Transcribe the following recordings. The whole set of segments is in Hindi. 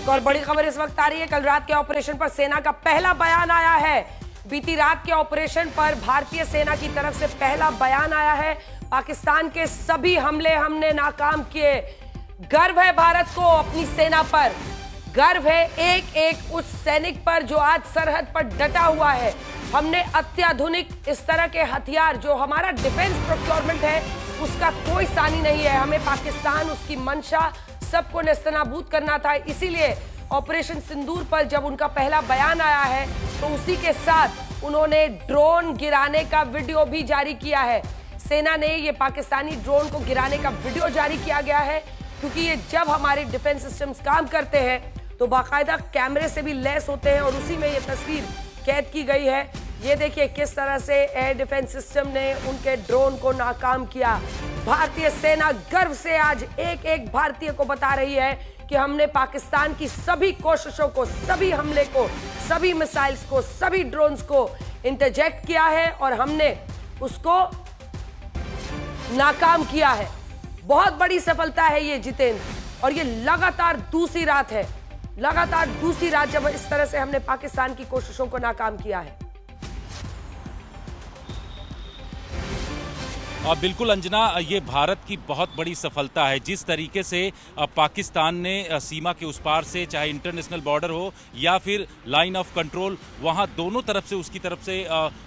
एक और बड़ी खबर इस वक्त आ रही है। कल रात के ऑपरेशन पर सेना का पहला बयान आया है। बीती रात के ऑपरेशन पर भारतीय सेना की तरफ से पहला बयान आया है। पाकिस्तान के सभी हमले हमने नाकाम किए। गर्व है भारत को अपनी सेना पर, गर्व है एक एक उस सैनिक पर जो आज सरहद पर डटा हुआ है। हमने अत्याधुनिक इस तरह के हथियार, जो हमारा डिफेंस प्रोक्योरमेंट है उसका कोई सानी नहीं है। हमें पाकिस्तान, उसकी मंशा, सबको नेस्तनाबूद करना था। इसीलिए ऑपरेशन सिंदूर पर जब उनका पहला बयान आया है तो उसी के साथ उन्होंने ड्रोन गिराने का वीडियो भी जारी किया है। सेना ने ये पाकिस्तानी ड्रोन को गिराने का वीडियो जारी किया गया है, क्योंकि ये जब हमारे डिफेंस सिस्टम्स काम करते हैं तो बाकायदा कैमरे से भी लैस होते हैं और उसी में ये तस्वीर कैद की गई है। ये देखिए किस तरह से एयर डिफेंस सिस्टम ने उनके ड्रोन को नाकाम किया। भारतीय सेना गर्व से आज एक एक भारतीय को बता रही है कि हमने पाकिस्तान की सभी कोशिशों को, सभी हमले को, सभी मिसाइल्स को, सभी ड्रोन्स को इंटरजेक्ट किया है और हमने उसको नाकाम किया है। बहुत बड़ी सफलता है ये जितेंद्र, और ये लगातार दूसरी रात है, लगातार दूसरी रात जब इस तरह से हमने पाकिस्तान की कोशिशों को नाकाम किया है। बिल्कुल अंजना, ये भारत की बहुत बड़ी सफलता है। जिस तरीके से पाकिस्तान ने सीमा के उस पार से, चाहे इंटरनेशनल बॉर्डर हो या फिर लाइन ऑफ कंट्रोल, वहाँ दोनों तरफ से उसकी तरफ से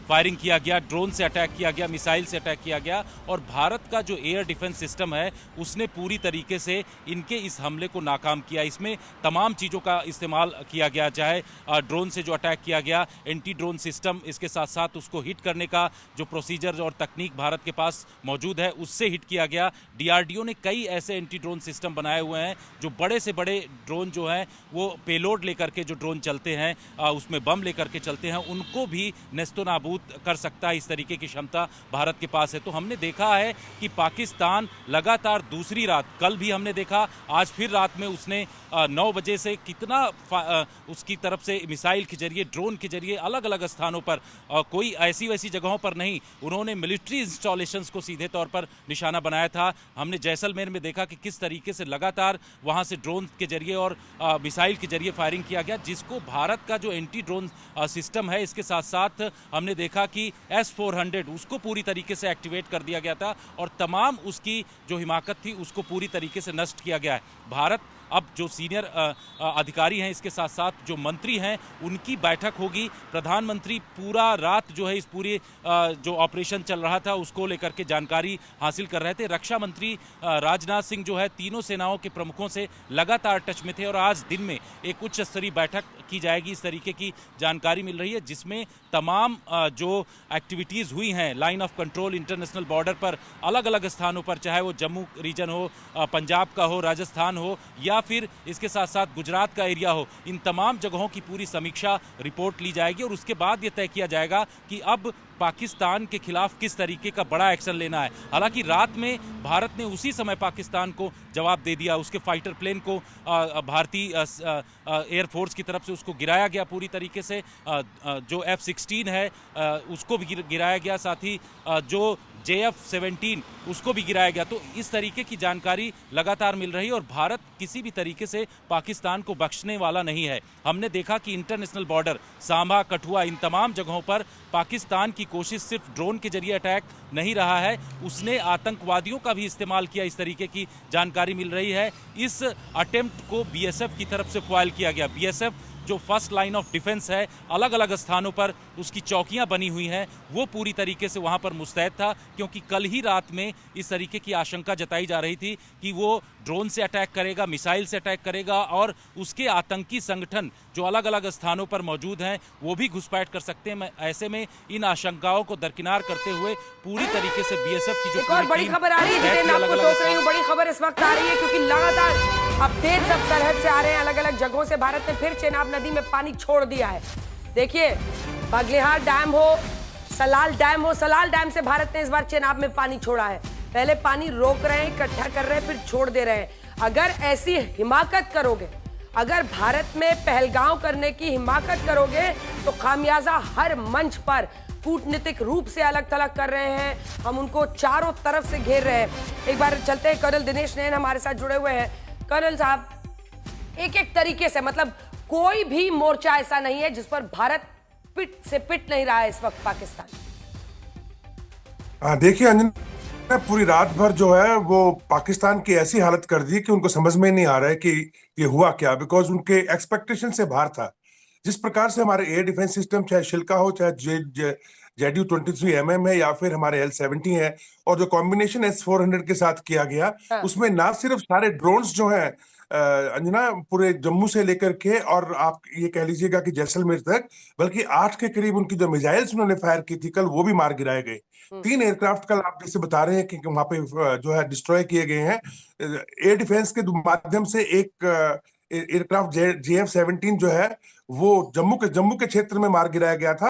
फायरिंग किया गया, ड्रोन से अटैक किया गया, मिसाइल से अटैक किया गया, और भारत का जो एयर डिफेंस सिस्टम है उसने पूरी तरीके से इनके इस हमले को नाकाम किया। इसमें तमाम चीज़ों का इस्तेमाल किया गया, चाहे ड्रोन से जो अटैक किया गया, एंटी ड्रोन सिस्टम, इसके साथ साथ उसको हिट करने का जो प्रोसीजर और तकनीक भारत के पास मौजूद है उससे हिट किया गया। डीआरडीओ ने कई ऐसे एंटी ड्रोन सिस्टम बनाए हुए हैं जो बड़े से बड़े ड्रोन जो हैं वो पेलोड लेकर के जो ड्रोन चलते हैं, उसमें बम लेकर के चलते हैं, उनको भी नेस्तनाबूद कर सकता है। इस तरीके की क्षमता भारत के पास है। तो हमने देखा है कि पाकिस्तान लगातार दूसरी रात, कल भी हमने देखा, आज फिर रात में उसने 9 बजे से कितना उसकी तरफ से मिसाइल के जरिए, ड्रोन के जरिए अलग अलग स्थानों पर, कोई ऐसी वैसी जगहों पर नहीं, उन्होंने मिलिट्री इंस्टॉलेशंस को सीधे तौर पर निशाना बनाया था। हमने जैसलमेर में देखा कि किस तरीके से लगातार वहां से ड्रोन के जरिए और मिसाइल के जरिए फायरिंग किया गया, जिसको भारत का जो एंटी ड्रोन सिस्टम है इसके साथ साथ हमने देखा कि S-400 उसको पूरी तरीके से एक्टिवेट कर दिया गया था और तमाम उसकी जो हिमाकत थी उसको पूरी तरीके से नष्ट किया गया है। भारत अब जो सीनियर अधिकारी हैं, इसके साथ साथ जो मंत्री हैं, उनकी बैठक होगी। प्रधानमंत्री पूरा रात जो है इस पूरे जो ऑपरेशन चल रहा था उसको लेकर के जानकारी हासिल कर रहे थे। रक्षा मंत्री राजनाथ सिंह जो है तीनों सेनाओं के प्रमुखों से लगातार टच में थे और आज दिन में एक उच्च स्तरीय बैठक की जाएगी, इस तरीके की जानकारी मिल रही है, जिसमें तमाम जो एक्टिविटीज़ हुई हैं line of control, international border पर, अलग अलग स्थानों पर, चाहे वो जम्मू रीजन हो, पंजाब का हो, राजस्थान हो या फिर इसके साथ साथ गुजरात का एरिया हो, इन तमाम जगहों की पूरी समीक्षा रिपोर्ट ली जाएगी और उसके बाद ये तय किया जाएगा कि अब पाकिस्तान के खिलाफ किस तरीके का बड़ा एक्शन लेना है। हालांकि रात में भारत ने उसी समय पाकिस्तान को जवाब दे दिया, उसके फाइटर प्लेन को भारतीय एयरफोर्स की तरफ से उसको गिराया गया पूरी तरीके से, जो F-16 है उसको भी गिराया गया, साथ ही जो JF-17 उसको भी गिराया गया। तो इस तरीके की जानकारी लगातार मिल रही है और भारत किसी भी तरीके से पाकिस्तान को बख्शने वाला नहीं है। हमने देखा कि इंटरनेशनल बॉर्डर, सांभा, कठुआ, इन तमाम जगहों पर पाकिस्तान की कोशिश सिर्फ ड्रोन के जरिए अटैक नहीं रहा है, उसने आतंकवादियों का भी इस्तेमाल किया, इस तरीके की जानकारी मिल रही है। इस अटेम्प्ट को BSF की तरफ से फॉयल किया गया। BSF जो फर्स्ट लाइन ऑफ डिफेंस है, अलग अलग स्थानों पर उसकी चौकियां बनी हुई हैं, वो पूरी तरीके से वहां पर मुस्तैद था, क्योंकि कल ही रात में इस तरीके की आशंका जताई जा रही थी कि वो ड्रोन से अटैक करेगा, मिसाइल से अटैक करेगा और उसके आतंकी संगठन जो अलग अलग स्थानों पर मौजूद हैं वो भी घुसपैठ कर सकते हैं। ऐसे में इन आशंकाओं को दरकिनार करते हुए पूरी तरीके से BSF की जो एक और बड़ी खबर आ रही है, बड़ी खबर इस वक्त आ रही है क्योंकि लगातार अपडेट सब सरहद से आ रहे हैं, अलग अलग जगहों से। भारत ने फिर चेनाब नदी में पानी छोड़ दिया है। देखिए, बगलिहार डैम हो, सलाल डैम हो, सलाल डैम से भारत ने इस बार चेनाब में पानी छोड़ा है। पहले पानी रोक रहे हैं, इकट्ठा कर रहे हैं, फिर छोड़ दे रहे हैं। अगर ऐसी हिमाकत करोगे, अगर भारत में पहलगांव करने की हिमाकत करोगे तो खामियाजा हर मंच पर कूटनीतिक रूप से अलग थलग कर रहे हैं। हम उनको चारों तरफ से घेर रहे हैं। एक बार चलते हैं, कर्नल दिनेश नैन हमारे साथ जुड़े हुए हैं। कर्नल साहब, एक एक तरीके से, मतलब कोई भी मोर्चा ऐसा नहीं है जिस पर भारत पिट से पिट नहीं रहा है इस वक्त पाकिस्तान। देखिए अंजना, पूरी रात भर जो है वो पाकिस्तान की ऐसी हालत कर दी कि उनको समझ में नहीं आ रहा है कि ये हुआ क्या, बिकॉज उनके एक्सपेक्टेशन से बाहर था। जिस प्रकार से हमारे एयर डिफेंस सिस्टम, चाहे शिल्का हो, चाहे JDU-23mm है, या फिर हमारे L-70 है, और जो कॉम्बिनेशन S-400 के साथ किया गया, हाँ। उसमें ना सिर्फ सारे ड्रोन्स जो हैं अंजना, पूरे जम्मू से लेकर के और आप ये कह लीजिएगा कि जैसलमेर तक, बल्कि 8 के करीब उनकी जो मिसाइल्स उन्होंने फायर की थी कल, वो भी मार गिराए गए। 3 एयरक्राफ्ट कल आप जैसे बता रहे हैं कि वहां पे जो है डिस्ट्रॉय किए गए हैं एयर डिफेंस के माध्यम से। एक एयरक्राफ्ट JF-17 जो है वो जम्मू के क्षेत्र में मार गिराया गया था।